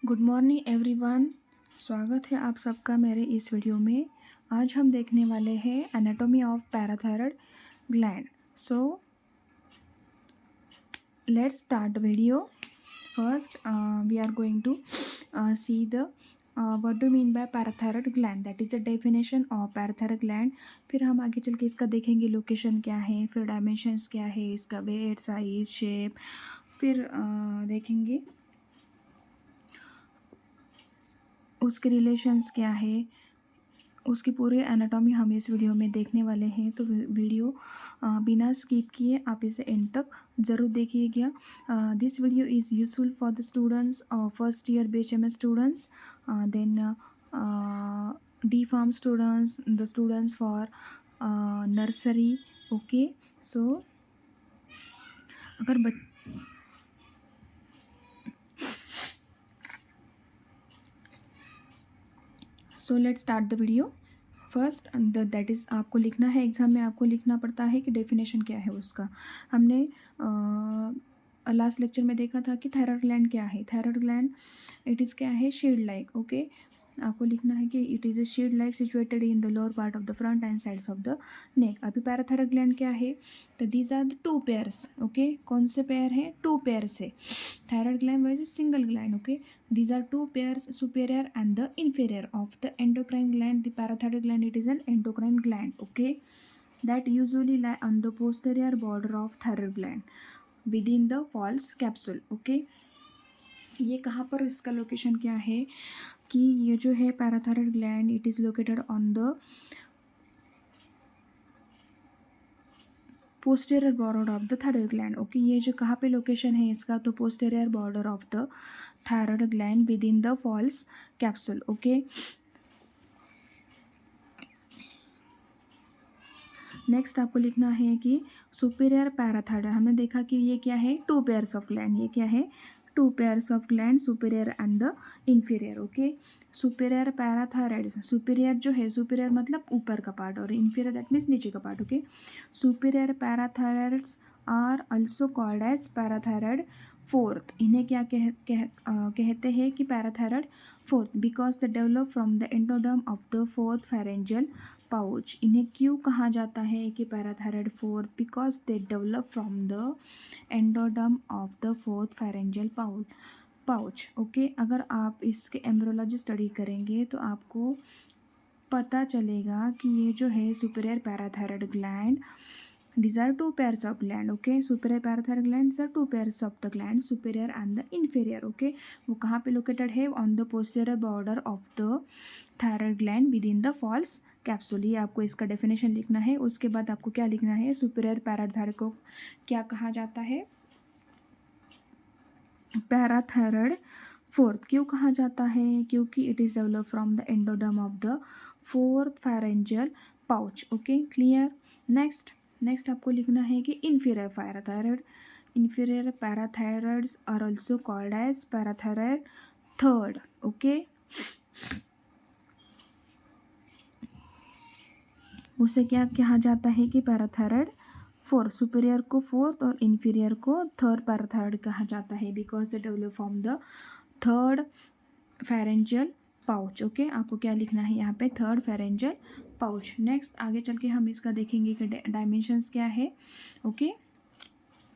Good morning everyone. स्वागत है आप सबका मेरे इस वीडियो में। आज हम देखने वाले हैं anatomy of parathyroid gland. So let's start the video. First we are going to see the what do mean by parathyroid gland, that is a definition of parathyroid gland. फिर हम आगे चल के इसका देखेंगे लोकेशन क्या है, फिर डायमेंशंस क्या है, इसका वेट, साइज, शेप। फिर देखेंगे उसके रिलेशंस क्या है, उसकी पूरी एनाटॉमी हम इस वीडियो में देखने वाले हैं। तो वीडियो बिना स्किप किए आप इसे एंड तक ज़रूर देखिएगा। This video is useful for the students first year BHMS students, then D pharm students, the students for nursery. Okay, so अगर so let's start the video. First that is आपको लिखना है, एग्ज़ाम में आपको लिखना पड़ता है कि डेफिनेशन क्या है उसका। हमने लास्ट लेक्चर में देखा था कि थायराइड ग्लैंड क्या है। थायराइड ग्लैंड इट इज़ क्या है, शील्ड लाइक। ओके, आपको लिखना है कि it is a shield like situated in the lower part of the front and sides of the neck. अभी पैराथायराइड ग्लैंड क्या है, तो these are the two pairs. Okay, कौन से पेयर हैं, टू पेयर्स है। Thyroid gland wise single gland. Okay, these are two pairs, superior and the inferior of the endocrine gland. The parathyroid gland, it is an endocrine gland. Okay, that usually lie on the posterior border of thyroid gland within the false capsule. Okay, ये कहाँ पर इसका location क्या है कि ये जो है parathyroid gland, it is located on the posterior border of the thyroid gland. Okay, ये जो कहाँ पे लोकेशन है इसका, तो posterior border of the thyroid gland with in the false capsule. Okay, next आपको लिखना है कि सुपीरियर पैराथायरॉयड, हमने देखा कि ये क्या है, टू पेयर्स ऑफ ग्लैंड। ये क्या है, two pairs of gland, superior and the inferior. Okay, superior parathyroid, superior जो है, सुपीरियर मतलब ऊपर का पार्ट और इन्फीरियर दैट मीन्स नीचे का part. Okay, superior parathyroids are also called as parathyroid fourth. इन्हें क्या कहते हैं कि parathyroid fourth, because the develop from the endoderm of the fourth pharyngeal pouch. इन्हें क्यों कहा जाता है कि parathyroid fourth, because they develop from the endoderm of the fourth pharyngeal pouch. Okay, अगर आप इसके एम्ब्रोलॉजी स्टडी करेंगे तो आपको पता चलेगा कि ये जो है superior parathyroid gland, these are two pairs of gland. Okay, superior parathyroid gland, these are two pairs of the gland, superior and the inferior. Okay, वो कहाँ पे located है, on the posterior border of the thyroid gland within the false capsule. ये आपको इसका definition लिखना है। उसके बाद आपको क्या लिखना है, सुपीरियर पैराथायरॉयड को क्या कहा जाता है, पैराथायरॉयड फोर्थ क्यों कहा जाता है, क्योंकि it is develop from the endoderm of the fourth pharyngeal pouch. Okay, clear. Next आपको लिखना है कि inferior parathyroid, inferior parathyroids are also called as parathyroid third. Okay, उसे क्या कहा जाता है कि पैराथायरॉयड फोर्थ, सुपीरियर को फोर्थ और इन्फीरियर को थर्ड पैराथायरॉयड कहा जाता है, because the develop from the third pharyngeal pouch. Okay, आपको क्या लिखना है यहाँ पे, थर्ड फेरेंजियल पाउच। नेक्स्ट आगे चल के हम इसका देखेंगे कि डायमेंशंस क्या है। Okay,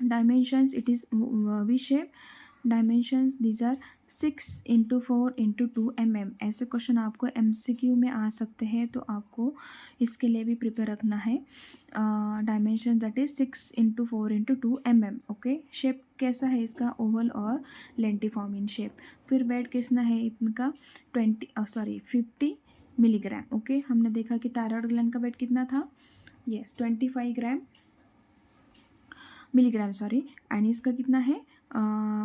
dimensions it is V shape dimensions, these are 6x4x2 mm। ऐसे क्वेश्चन आपको MCQ में आ सकते हैं, तो आपको इसके लिए भी प्रिपेयर रखना है। Dimension that is 6x4x2 mm। Okay, shape कैसा है इसका, ओवल और लेंटिफॉर्म इन शेप। फिर वेट कितना है इनका, 50 मिलीग्राम। ओके, हमने देखा कि थायराइड ग्लैंड का वेट कितना था, यस 25 मिलीग्राम, सॉरी, एंड इसका कितना है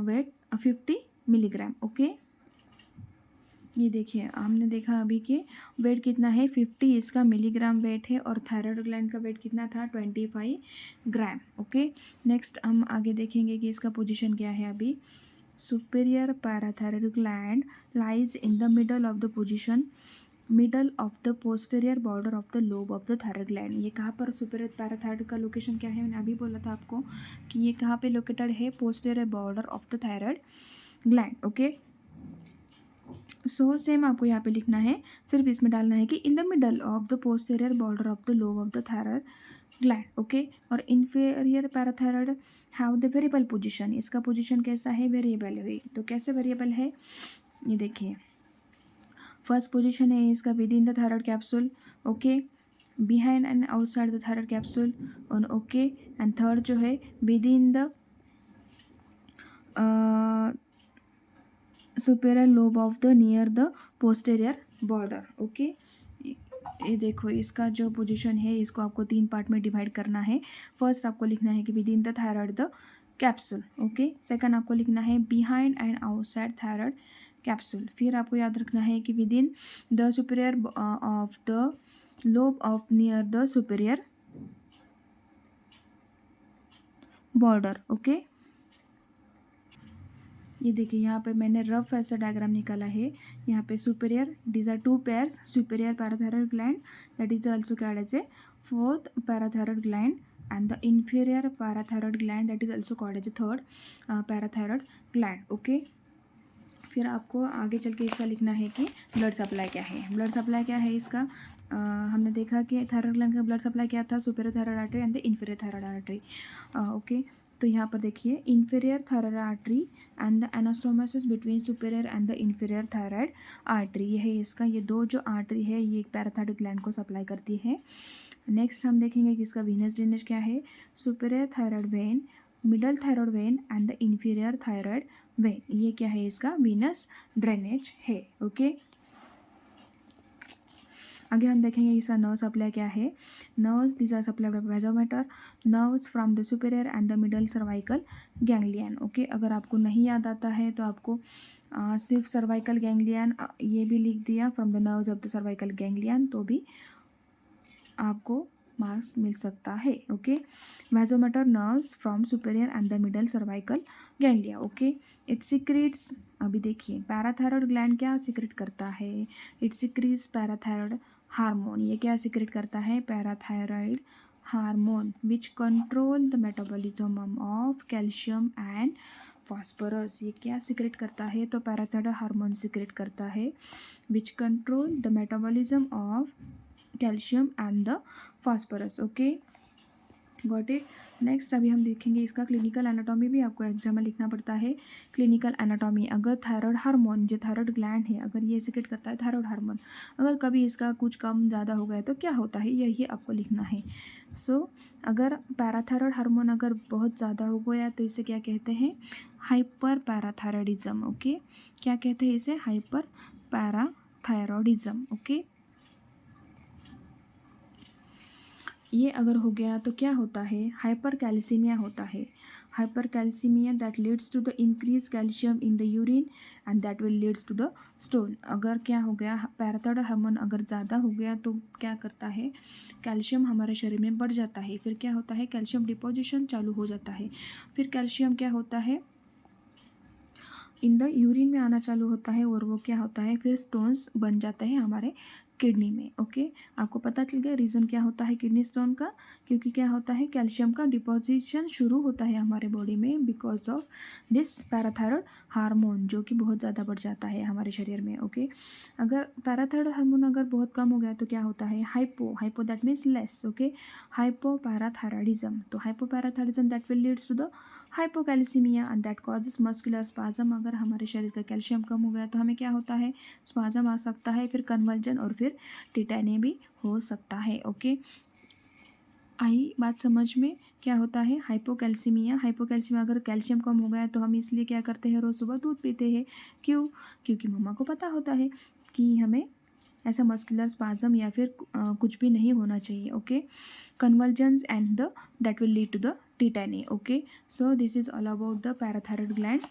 वेट 50 मिलीग्राम। ओके, ये देखिए हमने देखा अभी कि वेट कितना है 50, इसका मिलीग्राम वेट है, और थायराइड ग्लैंड का वेट कितना था 25 ग्राम। ओके, नेक्स्ट हम आगे देखेंगे कि इसका पोजीशन क्या है। अभी superior parathyroid gland lies in the middle of the position, middle of the posterior border of the lobe of the thyroid gland. ये कहाँ पर सुपीरियर पैराथायरॉयड का लोकेशन क्या है, मैंने अभी बोला था आपको कि ये कहाँ पे लोकेटेड है, posterior border of the thyroid gland. Okay, so same आपको यहाँ पे लिखना है, सिर्फ इसमें डालना है कि in the middle of the posterior border of the lobe of the thyroid gland, okay. और inferior parathyroid have the variable position, इसका पोजीशन कैसा है, वेरिएबल है। तो कैसे वेरिएबल है, ये देखिए, फर्स्ट पोजीशन है इसका with in the thyroid capsule, okay, behind and outside the thyroid capsule, और ओके। एंड थर्ड जो है with in the superior lobe of the near the posterior border, okay. ये देखो, इसका जो पोजीशन है इसको आपको 3 पार्ट में डिवाइड करना है। फर्स्ट आपको लिखना है कि with in the thyroid the capsule, okay. Second आपको लिखना है behind and outside thyroid capsule. फिर आपको याद रखना है कि with in the superior of the lobe of near the superior border, okay. ये देखिए, यहाँ पे मैंने रफ ऐसा डायग्राम निकाला है। यहाँ पे superior, these are 2 pairs, superior parathyroid gland that is also called as a fourth parathyroid gland, and the inferior parathyroid gland that is also called as a third parathyroid gland, okay. फिर आपको आगे चल के इसका लिखना है कि blood supply क्या है। ब्लड सप्लाई क्या है इसका, हमने देखा कि थायराइड ग्लैंड का ब्लड सप्लाई क्या था, superior thyroid artery and the inferior thyroid artery, okay. तो यहाँ पर देखिए, inferior thyroid artery and the anastomosis between superior and the inferior thyroid artery, ये है इसका, ये 2 जो आर्टरी है ये पैराथायरॉयड ग्लैंड को सप्लाई करती है। नेक्स्ट हम देखेंगे कि इसका वीनस ड्रेनेज क्या है, superior thyroid when, middle thyroid when and the inferior thyroid when, ये क्या है इसका वीनस ड्रेनेज है, ओके। आगे हम देखेंगे इसका नर्व सप्लाई क्या है। Nerves, this are supply by vasomotor, nerves from the superior and the middle cervical ganglion, okay. अगर आपको नहीं याद आता है तो आपको सिर्फ सर्वाइकल गैंग्लियन ये भी लिख दिया, from the nerves of the cervical ganglion, तो भी आपको मार्क्स मिल सकता है, okay. Vasomotor nerves from superior and the middle cervical ganglia, okay. It secretes, अभी देखिए पैराथायरॉयड ग्लैंड क्या सिक्रेट करता है, इट सिक्रीट्स पैराथायरॉयड हार्मोन, ये क्या सिक्रेट करता है, parathyroid hormone which control the metabolism of calcium and phosphorus, ये क्या सिक्रेट करता है, तो पैराथायरॉयड हार्मोन सिक्रेट करता है which control the metabolism of calcium and the phosphorus, okay, got it. Next अभी हम देखेंगे इसका क्लिनिकल एनाटॉमी, भी आपको एग्जाम में लिखना पड़ता है। क्लिनिकल एनाटॉमी, अगर थायराइड हार्मोन जो थायराइड ग्लैंड है अगर ये सिक्रेट करता है थायराइड हार्मोन, अगर कभी इसका कुछ कम ज़्यादा हो गया तो क्या होता है, यही आपको लिखना है। सो अगर पैराथायरॉयड हार्मोन अगर बहुत ज़्यादा हो गया तो इसे क्या कहते हैं, हाइपर पैराथायरॉयडिज्म, ओके। क्या कहते हैं इसे, हाइपर पैराथायरॉयडिज्म, ओके। ये अगर हो गया तो क्या होता है, हाइपर कैल्सीमिया होता है। Hypercalcemia that leads to the increase calcium in the urine and that will leads to the stone. अगर क्या हो गया, पैराथायरॉयड हार्मोन अगर ज़्यादा हो गया तो क्या करता है, कैल्शियम हमारे शरीर में बढ़ जाता है, फिर क्या होता है, कैल्शियम डिपोजिशन चालू हो जाता है, फिर कैल्शियम क्या होता है, इन द यूरिन में आना चालू होता है, और वो क्या होता है, फिर स्टोन्स बन जाते हैं हमारे किडनी में, ओके। आपको पता चल गया रीज़न क्या होता है किडनी स्टोन का, क्योंकि क्या होता है, कैल्शियम का डिपोजिशन शुरू होता है हमारे बॉडी में because of this parathyroid hormone, जो कि बहुत ज़्यादा बढ़ जाता है हमारे शरीर में, ओके। अगर पैराथायरॉयड हार्मोन अगर बहुत कम हो गया तो क्या होता है, hypo that means less, okay, hypoparathyroidism. तो hypoparathyroidism that will leads to the hypocalcaemia and that causes muscular spasm. अगर हमारे शरीर का कैल्शियम कम हो गया तो हमें क्या होता है, स्पाजम आ सकता है, फिर कन्वल्जन और फिर टिटैनी भी हो सकता है, ओके। आई बात समझ में, क्या होता है, हाइपोकैल्सीमिया। हाइपोकैल्सीमिया अगर कैल्शियम कम हो गया तो हम इसलिए क्या करते हैं, रोज़ सुबह दूध पीते हैं, क्यों, क्योंकि मम्मा को पता होता है कि हमें ऐसा मस्कुलर स्पाजम या फिर कुछ भी नहीं होना चाहिए, okay. Convergence and the that will lead to the tetany, okay. So this is all about the parathyroid gland.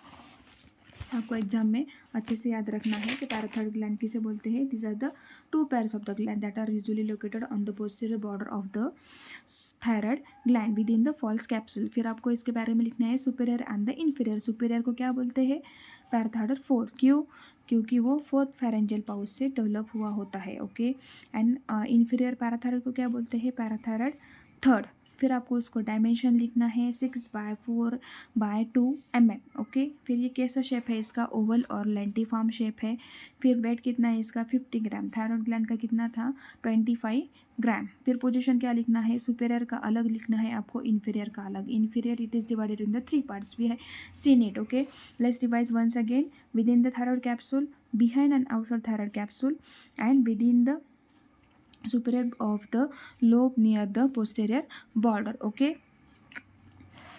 आपको एग्जाम में अच्छे से याद रखना है कि पैराथायरॉयड ग्लैंड किसे बोलते हैं, this are the 2 pairs of the gland that are usually located on the posterior border of the thyroid gland with in the false capsule. फिर आपको इसके बारे में लिखना है सुपेरियर एंड द इन्फीरियर। सुपेरियर को क्या बोलते हैं, पैराथायरॉयड फोर्थ, क्यों, क्योंकि वो फोर्थ फेरेंजियल पाउच से डेवलप हुआ होता है, ओके। एंड इन्फीरियर पैराथायरॉयड को क्या बोलते हैं, पैराथायरॉयड थर्ड, फिर आपको उसको डायमेंशन लिखना है 6/4/2 mm। ओके, फिर ये कैसा शेप है इसका, ओवल और लेंटिफॉर्म शेप है। फिर वेट कितना है इसका 50 ग्राम। थायराइड ग्लैंड का कितना था 25 ग्राम। फिर पोजीशन क्या लिखना है, सुपेरियर का अलग लिखना है आपको, इन्फीरियर का अलग। Inferior it is divided in the 3 parts, we have seen it. Okay, let's revise once again. With in the thyroid capsule, behind and outside thyroid capsule, and within the superior of the lobe near the posterior border। Okay,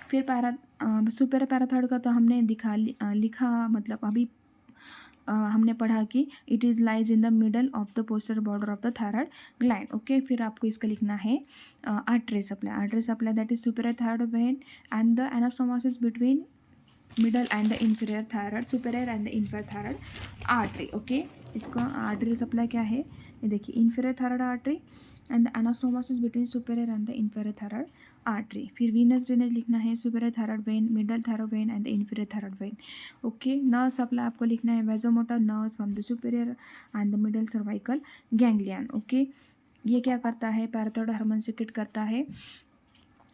फिर superior parathyroid का तो हमने लिखा, मतलब अभी हमने पढ़ा कि it is lies in the middle of the poster border of the thyroid gland. Okay, फिर आपको इसका लिखना है artery supply that is superior thyroid when and the anastomosis between middle and the inferior thyroid, superior and the inferior thyroid artery. Okay, इसका artery supply क्या है, ये देखिए, inferior thyroid artery and the anastomosis between superior and the inferior thyroid artery. फिर Venus drainage लिखना है superior thyroid when, middle thyroid when and the inferior thyroid when. Okay, nerve supply आपको लिखना है vasomotor nerves from the superior and the middle cervical ganglion. Okay, ये क्या करता है, पैराथायरॉयड हार्मोन सिक्रेट करता है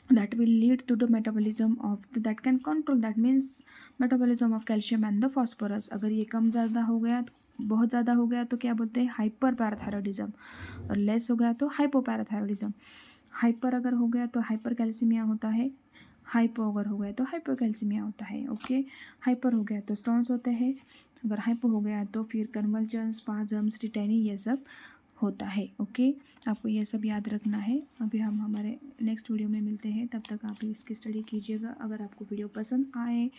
that will lead to the metabolism of that can control, that means metabolism of calcium and the phosphorus। अगर ये कम ज़्यादा हो गया, बहुत ज़्यादा हो गया तो क्या बोलते हैं, हाइपर पैराथायरॉयडिज्म, और लेस हो गया तो हाइपोपैराथायरॉयडिज्म। हाइपर अगर हो गया तो हाइपर कैल्सीमिया होता है, हाइपो अगर हो गया तो हाइपोकैल्सीमिया होता है। ओके, हाइपर हो गया तो स्टोन्स होते हैं, अगर हाइपो हो गया तो फिर कन्वल्जन्स, स्पाजम्स, टिटेनी, ये सब होता है। ओके, आपको ये सब याद रखना है। अभी हम हमारे नेक्स्ट वीडियो में मिलते हैं, तब तक आप इसकी स्टडी कीजिएगा। अगर आपको वीडियो पसंद आए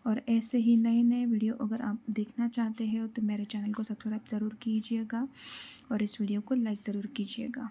और ऐसे ही नए नए वीडियो अगर आप देखना चाहते हो तो मेरे चैनल को सब्सक्राइब ज़रूर कीजिएगा और इस वीडियो को लाइक ज़रूर कीजिएगा।